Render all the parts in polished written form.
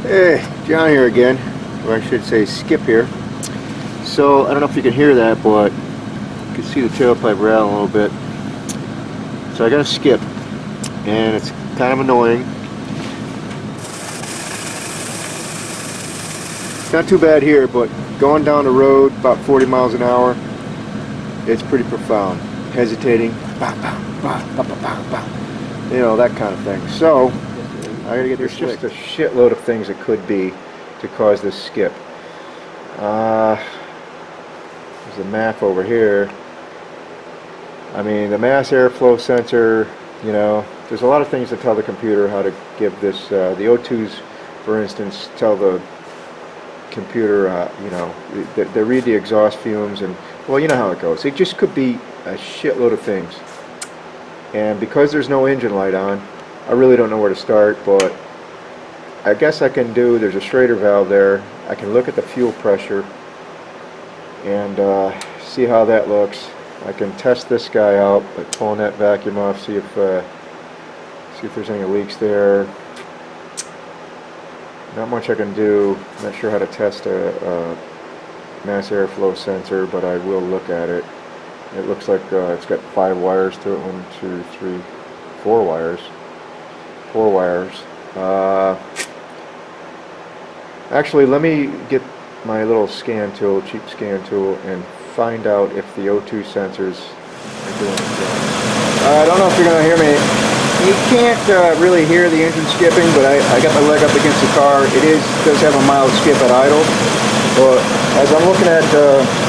Hey, John here again, or I should say Skip here. So, I don't know if you can hear that, but you can see the tailpipe rattle a little bit. So I got a skip, and it's kind of annoying. It's not too bad here, but going down the road about 40 miles an hour, it's pretty profound. Hesitating, bah, bah, bah, bah, bah, bah, bah. You know, that kind of thing. So, I gotta get this. There's just a shitload of things it could be to cause this skip. There's a map over here. I mean, the mass airflow sensor, you know, there's a lot of things that tell the computer how to give this, the O2s, for instance, tell the computer, you know, they read the exhaust fumes, and, well, you know how it goes. It just could be a shitload of things. And because there's no engine light on, I really don't know where to start, but I guess I can do, there's a Schrader valve there. I can look at the fuel pressure and see how that looks. I can test this guy out by pulling that vacuum off, see if there's any leaks there. Not much I can do. I'm not sure how to test a mass airflow sensor, but I will look at it. It looks like it's got 5 wires to it. 1, 2, 3, 4 wires. 4 wires. Actually, let me get my little scan tool, cheap scan tool, and find out if the O2 sensors are doing it. I don't know if you're going to hear me. You can't really hear the engine skipping, but I got my leg up against the car. It does have a mild skip at idle. But as I'm looking at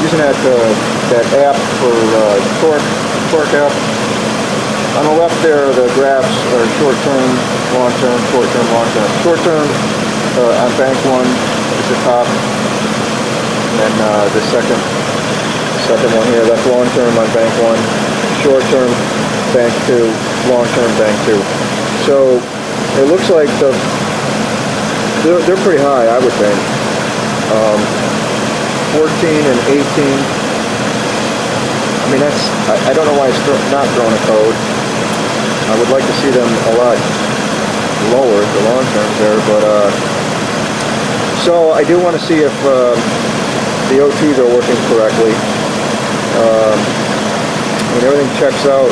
using that app for torque app, on the left there, the graphs are short-term, long-term, short-term, long-term. Short-term on bank 1 is the top, and then the second one here, that's long-term on bank 1, short-term bank 2, long-term bank 2. So it looks like they're pretty high, I would think. 14 and 18. I mean, I don't know why it's not throwing a code. I would like to see them a lot lower, the long terms there, but so I do want to see if the O2s are working correctly. I mean, everything checks out.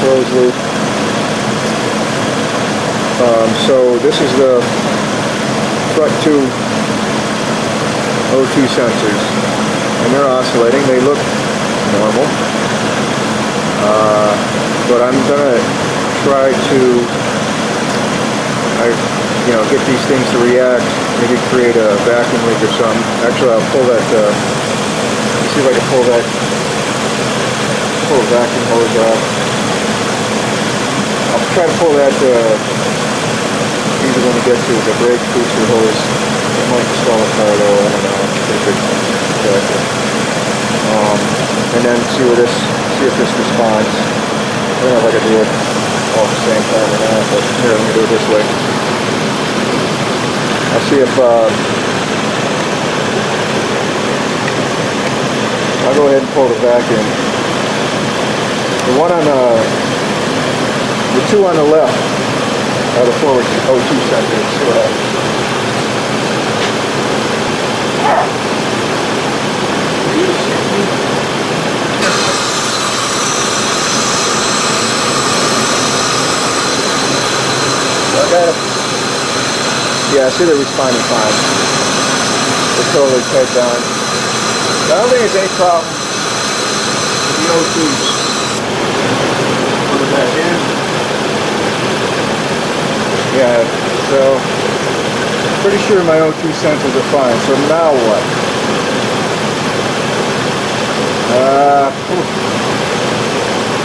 Closed loop. So this is the front 2 O2 sensors, and they're oscillating. They look normal. But I'm gonna try to, get these things to react. Maybe create a vacuum leak or something. Actually, I'll pull that. See if I can pull the vacuum hose off. I'll try to pull that. Easy one to get to the brake booster hose. It might stall a car though. I don't know. Pretty big jacket. And then see if this responds. I don't know if I can do it all at the same time or not, but here, let me do it this way. I'll see if, I'll go ahead and pull the vacuum. The 2 on the left are the forward O2 sensors. See what happens. Yeah, I see they're responding fine. They're totally pegged on. I don't think there's any problem with the O2s. Put it back in. Yeah, so pretty sure my O2 sensors are fine. So now what?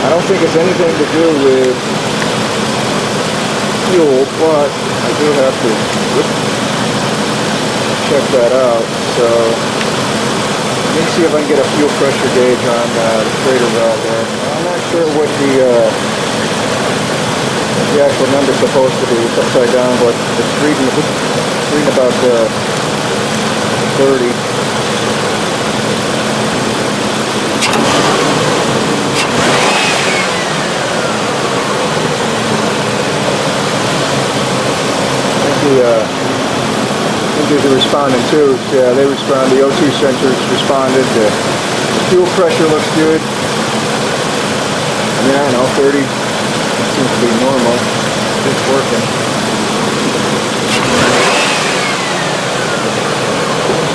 I don't think it's anything to do with fuel, but I do have to check that out. So let me see if I can get a fuel pressure gauge on the Schrader valve there. I'm not sure what the actual number's supposed to be. It's upside down, but it's reading about 30. are responding too. Yeah, they respond. The O2 sensors responded. The fuel pressure looks good. I mean, I don't know, 30 seems to be normal. It's working.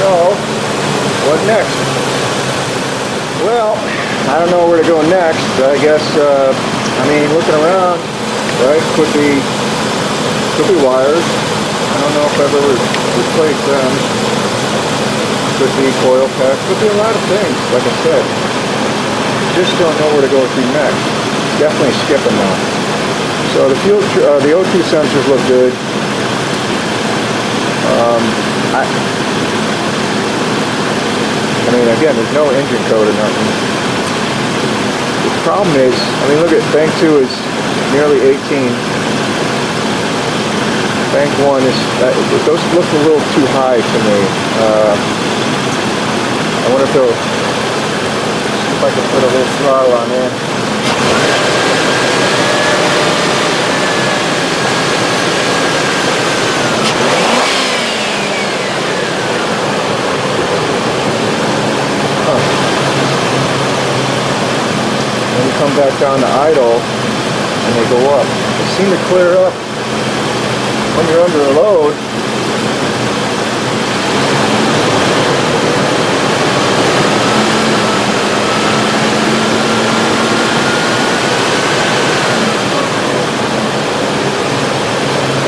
So, what next? Well, I don't know where to go next. I guess, I mean, looking around, right, could be wires. I don't know if I've ever replaced them. Could be coil packs. Could be a lot of things, like I said. Just don't know where to go to next. Definitely skipping now. So the the O2 sensors look good. I mean, again, there's no engine code or nothing. The problem is, I mean, look at bank 2 is nearly 18. Bank 1 is, those look a little too high to me. I wonder if they'll, see if I can put a little throttle on there. When you come back down to idle, and they go up. They seem to clear up when you're under a load.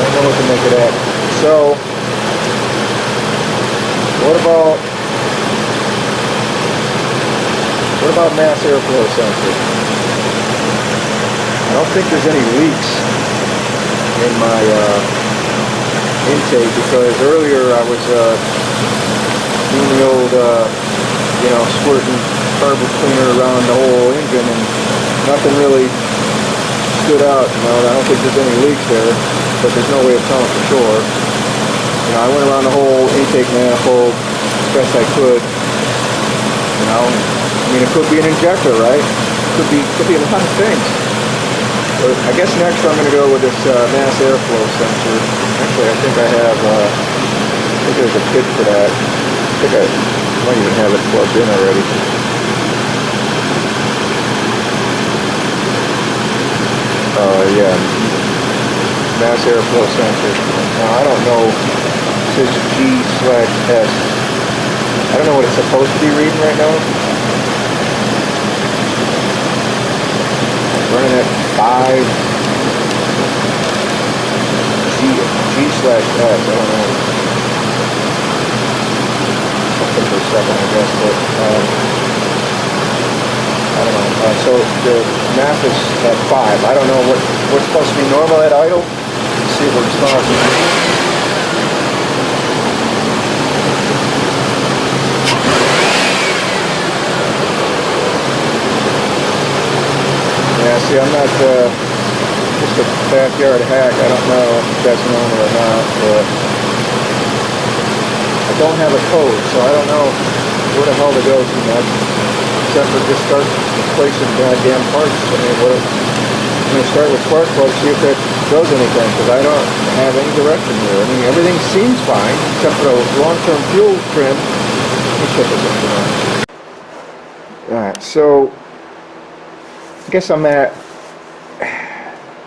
I don't know what to make it at. So, what about mass airflow sensor? I don't think there's any leaks in my intake, because earlier I was doing the old, you know, squirting carburetor cleaner around the whole engine, and nothing really stood out. You know, I don't think there's any leaks there, but there's no way of telling for sure. You know, I went around the whole intake manifold as best I could. You know, I mean, it could be an injector, right? Could be a lot of things. But I guess next I'm going to go with this mass airflow sensor. Actually, I think I have, I think there's a kit for that. I think I might even have it plugged in already. Yeah. Mass airflow sensor. Now, I don't know. It says G/S. I don't know what it's supposed to be reading right now. Running at 5 G/S. I don't know. Something per second, I guess, but I don't know. So the math is at 5. I don't know what's supposed to be normal at idle. Let's see what it's talking. Yeah, see, I'm not just a backyard hack. I don't know if that's normal or not, but I don't have a code, so I don't know where the hell to go to next, except for just start replacing goddamn parts. I mean, I'm going to start with spark plugs, see if that does anything, because I don't have any direction here. I mean, everything seems fine, except for the long-term fuel trim. Let me check this out. Alright, so I guess I'm at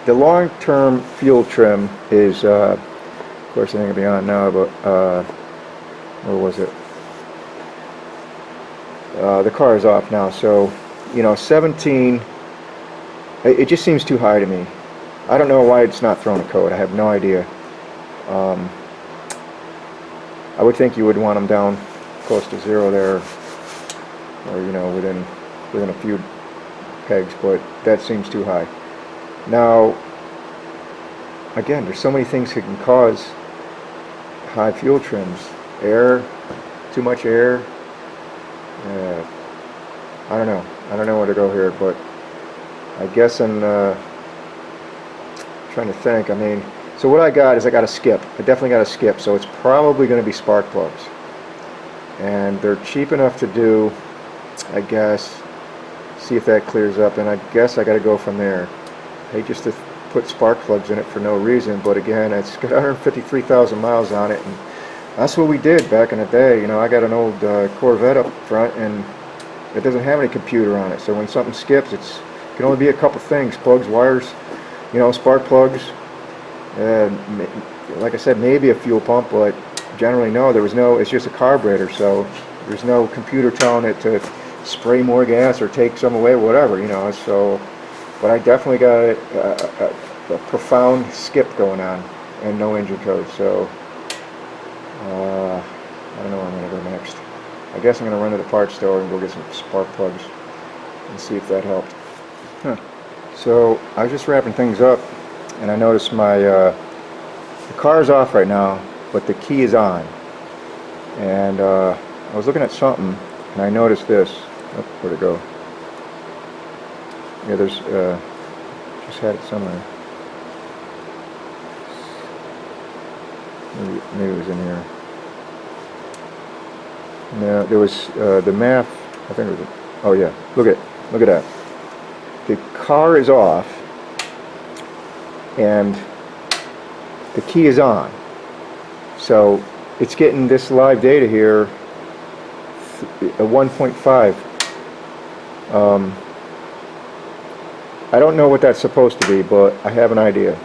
the long-term fuel trim is, of course it ain't gonna be on now, but where was it? The car is off now, so you know, 17. It just seems too high to me. I don't know why it's not throwing a code. I have no idea. I would think you would want them down close to 0 there, or you know, within a few pegs, but that seems too high. Now, again, there's so many things that can cause high fuel trims. Air, too much air. I don't know. I don't know where to go here, but I guess I'm trying to think. I mean, so what I got is I got a skip. I definitely got a skip, so it's probably going to be spark plugs. And they're cheap enough to do, I guess. See if that clears up, and I guess I got to go from there. I hate just to put spark plugs in it for no reason, but again, it's got 153,000 miles on it, and That's what we did back in the day. You know, I got an old Corvette up front, and it doesn't have any computer on it. So when something skips, it can only be a couple things: plugs, wires, you know, spark plugs. Like I said, maybe a fuel pump, but generally no. There was no. It's just a carburetor, so there's no computer telling it to spray more gas or take some away, whatever. You know. So, but I definitely got a profound skip going on and no engine code. So. I don't know where I'm going to go next. I guess I'm going to run to the parts store and go get some spark plugs and see if that helped. So I was just wrapping things up, and I noticed the car's off right now, but the key is on. And I was looking at something, and I noticed this. Oh, where'd it go? Yeah, there's just had it somewhere. Maybe it was in here. No, there was the math. I think it was. Oh yeah, look at that. The car is off, and the key is on. So it's getting this live data here, a 1.5. I don't know what that's supposed to be, but I have an idea.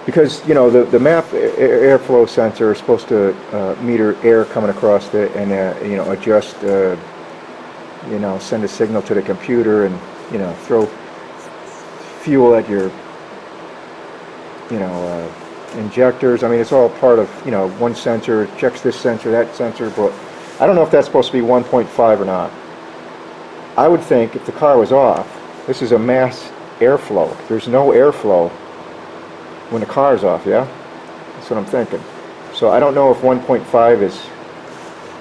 Because, you know, the MAP airflow sensor is supposed to meter air coming across it and, you know, adjust, you know, send a signal to the computer and, you know, throw fuel at your, you know, injectors. I mean, it's all part of, you know, one sensor, checks this sensor, that sensor, but I don't know if that's supposed to be 1.5 or not. I would think if the car was off, this is a mass airflow. There's no airflow when the car is off, yeah? That's what I'm thinking. So I don't know if 1.5 is,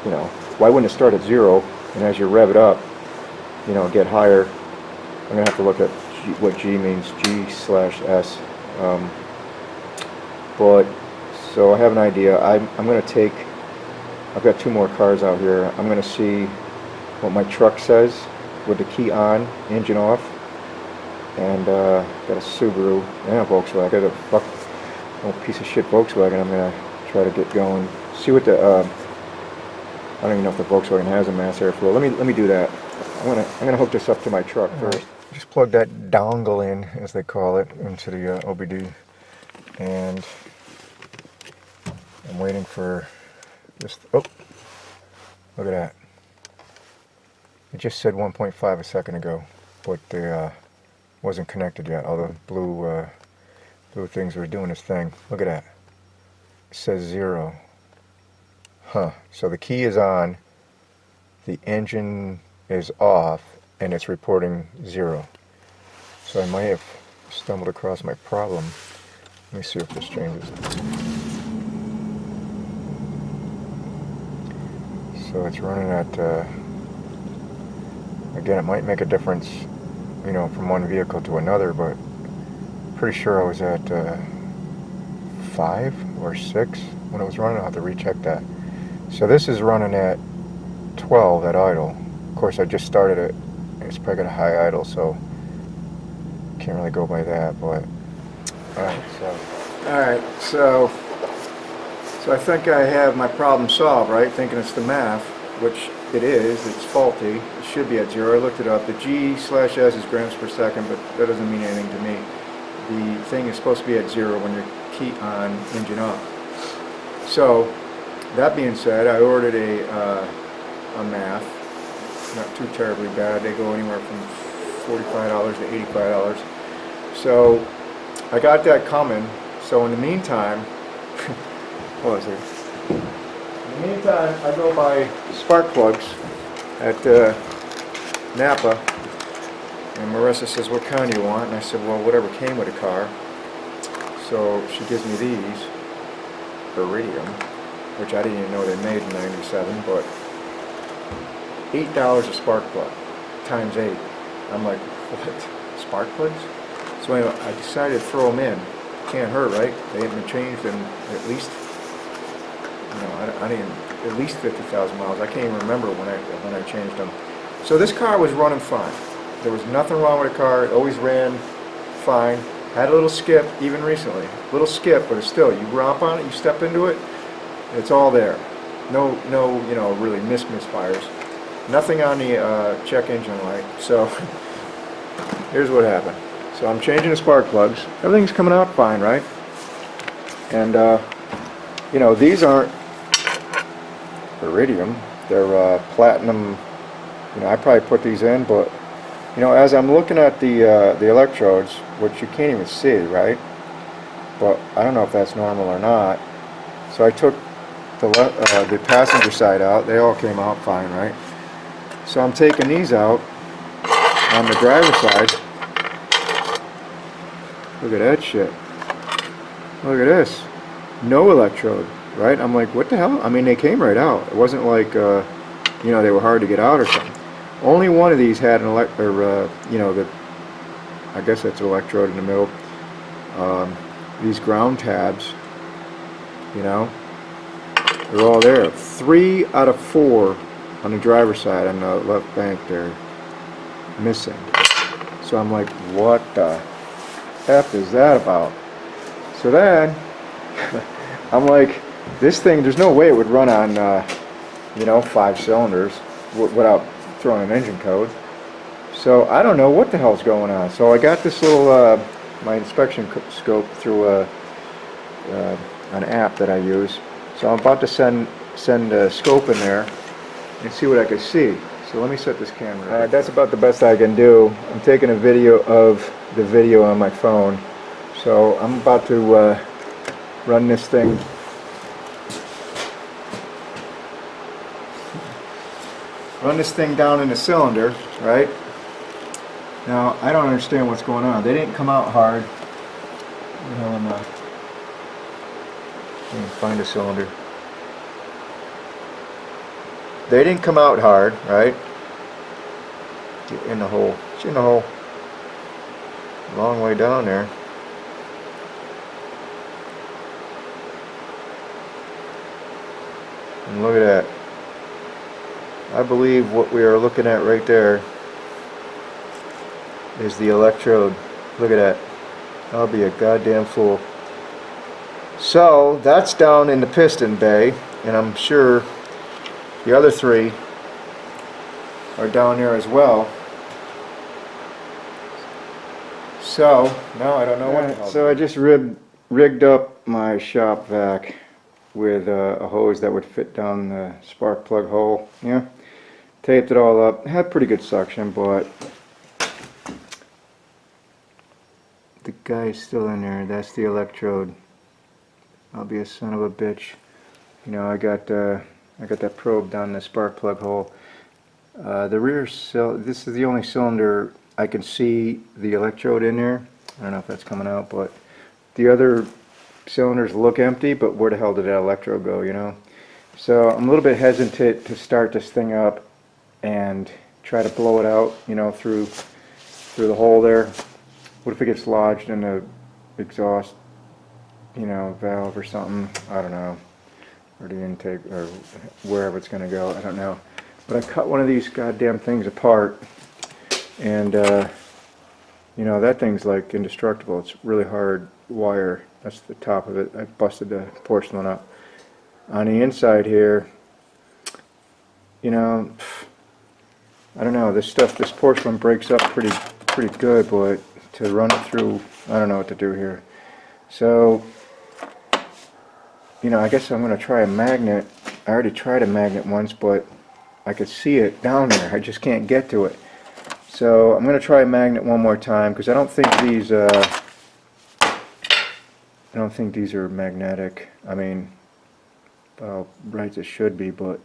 you know, why wouldn't it start at 0, and as you rev it up, you know, get higher. I'm going to have to look at what G means, G/S. But, so I have an idea. I'm going to take, I've got 2 more cars out here. I'm going to see what my truck says with the key on, engine off. And got a Subaru and a Volkswagen. I got a old piece of shit Volkswagen. I'm gonna try to get going. See what the I don't even know if the Volkswagen has a mass airflow. Let me do that. I'm gonna hook this up to my truck first. Just plug that dongle in, as they call it, into the OBD, and I'm waiting for this. Oh, look at that! It just said 1.5 a second ago, but the wasn't connected yet. All the blue things were doing its thing. Look at that. It says 0. Huh. So the key is on, the engine is off, and it's reporting 0. So I might have stumbled across my problem. Let me see if this changes. So it's running at, again, it might make a difference, you know, from one vehicle to another, but pretty sure I was at 5 or 6 when it was running. I'll have to recheck that. So this is running at 12 at idle. Of course, I just started it. It's probably got a high idle, so can't really go by that. But all right, so I think I have my problem solved, right? Thinking it's the math, which it is. It's faulty. It should be at 0. I looked it up. The G/S is grams per second, but that doesn't mean anything to me. The thing is supposed to be at 0 when your key on, engine up. So that being said, I ordered a math. Not too terribly bad. They go anywhere from $45 to $85. So I got that coming. So in the meantime, what was it? In the meantime, I go buy spark plugs at Napa, and Marissa says, "What kind do you want?" And I said, "Well, whatever came with the car." So she gives me these, Iridium, which I didn't even know they made in '97, but $8 a spark plug times 8. I'm like, what? Spark plugs? So anyway, I decided to throw them in. Can't hurt, right? They haven't been changed in at least, you know, I didn't, at least 50,000 miles. I can't even remember when I changed them. So this car was running fine. There was nothing wrong with the car. It always ran fine. Had a little skip even recently. Little skip, but it's still, you romp on it, you step into it, It's all there. No, you know, really misfires. Nothing on the check engine light. So here's what happened. So I'm changing the spark plugs. Everything's coming out fine, right? And you know, these aren't iridium. They're platinum. You know, I probably put these in, but you know, as I'm looking at the electrodes, which you can't even see, right? But I don't know if that's normal or not. So I took the passenger side out. They all came out fine, right? So I'm taking these out on the driver's side. Look at that shit. Look at this. No electrode, right? I'm like, what the hell? I mean, they came right out. It wasn't like, you know, they were hard to get out or something. Only one of these had an you know, I guess that's an electrode in the middle. These ground tabs, you know, they're all there. 3 out of 4 on the driver's side on the left bank there, missing. So I'm like, what the F is that about? So then I'm like, this thing, there's no way it would run on you know, 5 cylinders without throwing an engine code. So I don't know what the hell's going on. So I got this little my inspection scope through an app that I use. So I'm about to send a scope in there and see what I can see. So let me set this camera. Alright, that's about the best I can do. I'm taking a video of the video on my phone. So I'm about to run this thing. Run this thing down in the cylinder, right? Now, I don't understand what's going on. They didn't come out hard. What the hell am I? Can't find a cylinder. They didn't come out hard, right? Get in the hole. It's in the hole. Long way down there. And look at that. I believe what we are looking at right there is the electrode. Look at that. I'll be a goddamn fool. So that's down in the piston bay, and I'm sure the other 3 are down there as well. So now I don't know what the hell. So I just rigged up my shop vac with a hose that would fit down the spark plug hole. Yeah, taped it all up. It had pretty good suction, but the guy's still in there. That's the electrode. I'll be a son of a bitch. You know, I got that probe down the spark plug hole. The rear this is the only cylinder I can see the electrode in there. I don't know if that's coming out, but the other cylinders look empty, but where the hell did that electrode go, you know? So I'm a little bit hesitant to start this thing up and try to blow it out, you know, through the hole there. What if it gets lodged in the exhaust, you know, valve or something? I don't know. Or the intake, or wherever it's going to go, I don't know. But I cut one of these goddamn things apart, and you know, that thing's like indestructible. It's really hard wire. That's the top of it. I busted the porcelain up. On the inside here, you know, I don't know, this porcelain breaks up pretty good, but to run it through, I don't know what to do here. So, you know, I guess I'm going to try a magnet. I already tried a magnet once, but I could see it down there. I just can't get to it. So I'm going to try a magnet one more time, because I don't think these are magnetic. I mean, well, right, it should be, but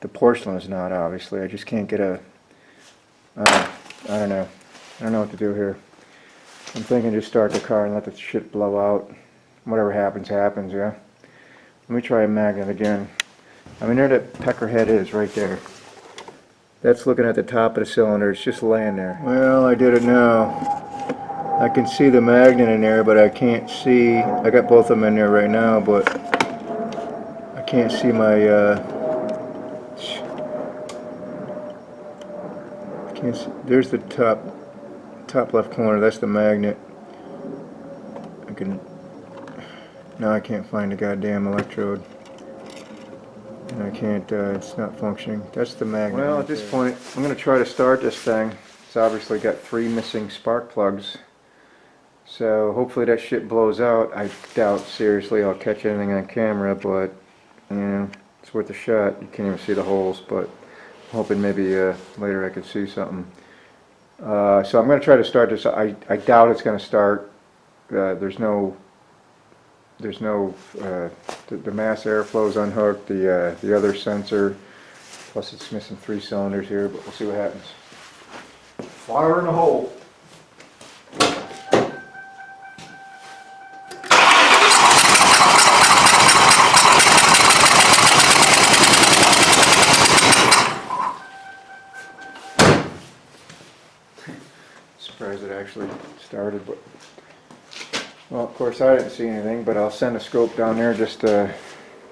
the porcelain is not, obviously. I just can't get a, I don't know. I don't know what to do here. I'm thinking just start the car and let the shit blow out. Whatever happens, happens, yeah? Let me try a magnet again. I mean, there that pecker head is, right there. That's looking at the top of the cylinder. It's just laying there. Well, I did it now. I can see the magnet in there, but I can't see. I got both of them in there right now, but I can't see my, can't see. There's the top left corner. That's the magnet. Now I can't find the goddamn electrode. I can't, it's not functioning. That's the magnet. Well, at this point, I'm going to try to start this thing. It's obviously got 3 missing spark plugs. So hopefully that shit blows out. I doubt seriously I'll catch anything on camera, but you know, it's worth a shot. You can't even see the holes, but I'm hoping maybe later I could see something. So I'm going to try to start this. I doubt it's going to start. There's no the mass airflow is unhooked. The other sensor, plus it's missing 3 cylinders here, but we'll see what happens. Fire in the hole. Surprised it actually started, but well, of course I didn't see anything, but I'll send a scope down there just to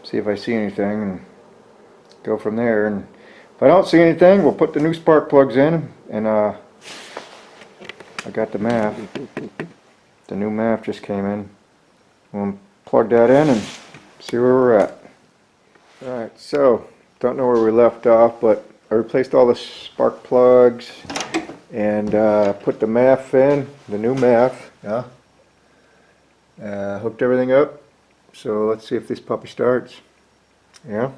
see if I see anything and go from there. And if I don't see anything, we'll put the new spark plugs in, and I got the MAF. The new MAF just came in. We'll plug that in and see where we're at. Alright, so don't know where we left off, but I replaced all the spark plugs and put the MAF in, the new MAF. Yeah. Hooked everything up, so let's see if this puppy starts. Yeah.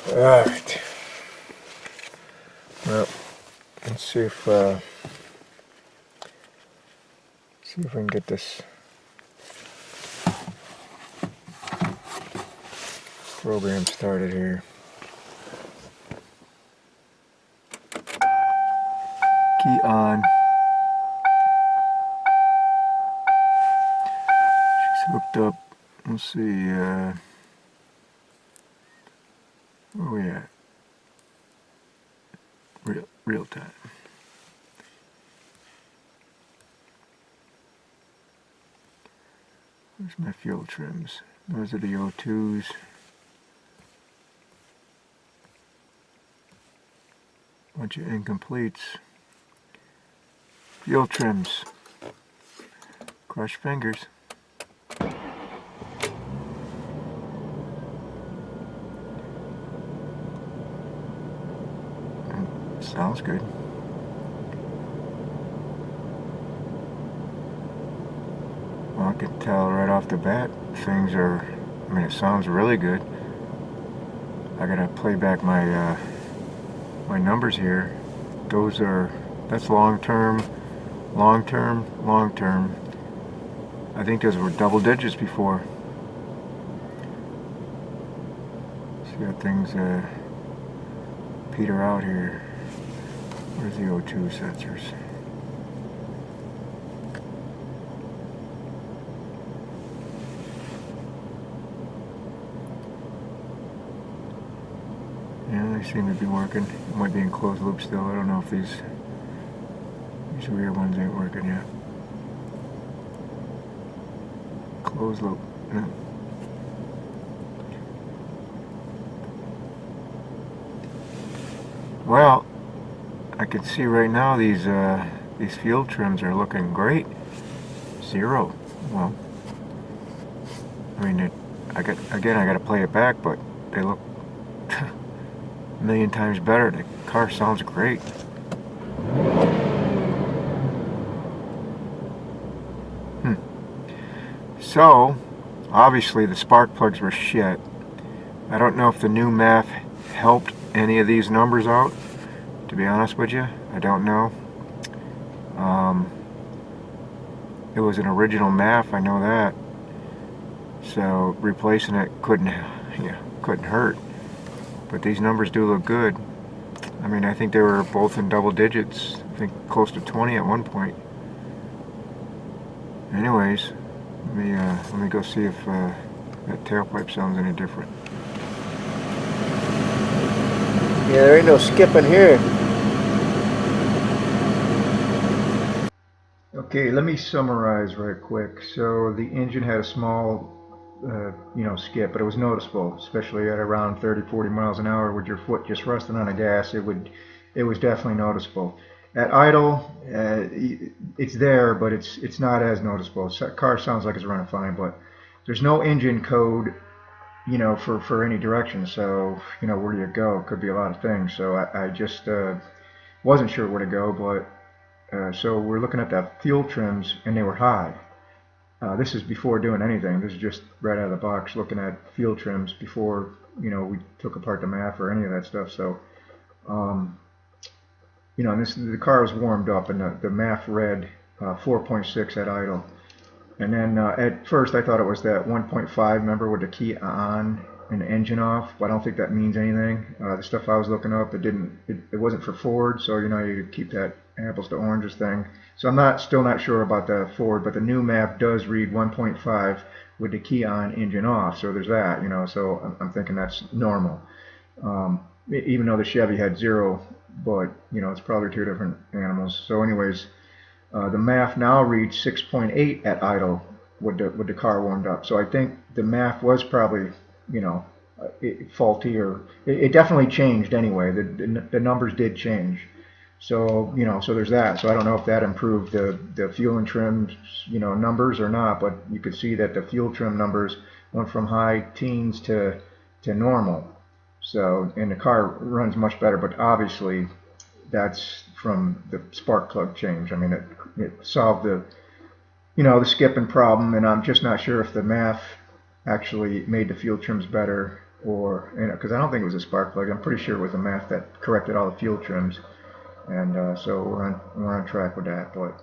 Alright. Well, let's see if we can get this program started here. Key on. She's hooked up. Let's see, where are we at? Real time. Where's my fuel trims? Those are the O2s. Bunch of incompletes. Fuel trims. Crush fingers. Sounds good. Well, I can tell right off the bat things are, I mean, it sounds really good. I gotta play back my my numbers here. That's long term. I think those were double digits before. See how things peter out here. Where's the O2 sensors? Yeah, they seem to be working. It might be in closed loop still. I don't know if these rear ones ain't working yet. Closed loop. Yeah. Well, I can see right now these fuel trims are looking great. 0. Well, I mean, I got to play it back, but they look a million times better. The car sounds great. So, obviously the spark plugs were shit. I don't know if the new MAF helped any of these numbers out, to be honest with you. I don't know. It was an original MAF, I know that. So replacing it couldn't hurt. But these numbers do look good. I mean, I think they were both in double digits. I think close to 20 at one point. Anyways, let me go see if that tailpipe sounds any different. Yeah, there ain't no skipping here. Okay, let me summarize right quick. So the engine had a small, skip, but it was noticeable, especially at around 30-40 miles an hour with your foot just resting on the gas. It would it was definitely noticeable. At idle, it's there, but it's not as noticeable. The car sounds like it's running fine, but there's no engine code, for any direction. So, where do you go? Could be a lot of things. So I just wasn't sure where to go, but so we're looking at the fuel trims, and they were high. This is before doing anything. This is just right out of the box, looking at fuel trims before we took apart the MAF or any of that stuff. So, the car was warmed up, and the MAF read 4.6 at idle. And then at first I thought it was that 1.5, remember, with the key on and the engine off, but I don't think that means anything. The stuff I was looking up, it wasn't for Ford, so you keep that apples to oranges thing. So I'm still not sure about the Ford, but the new map does read 1.5 with the key on, engine off. So there's that, so I'm thinking that's normal. Even though the Chevy had 0, but it's probably two different animals. So anyways, the MAF now reads 6.8 at idle with the car warmed up. So I think the MAF was probably faulty, or it definitely changed anyway. The numbers did change. So so there's that. So I don't know if that improved the fuel and trim numbers or not, but you could see that the fuel trim numbers went from high teens to normal. So, and the car runs much better, but obviously that's from the spark plug change. I mean, it solved the skipping problem, and I'm just not sure if the MAF actually made the fuel trims better, or because I don't think it was a spark plug. I'm pretty sure it was a MAF that corrected all the fuel trims, and so we're on track with that. But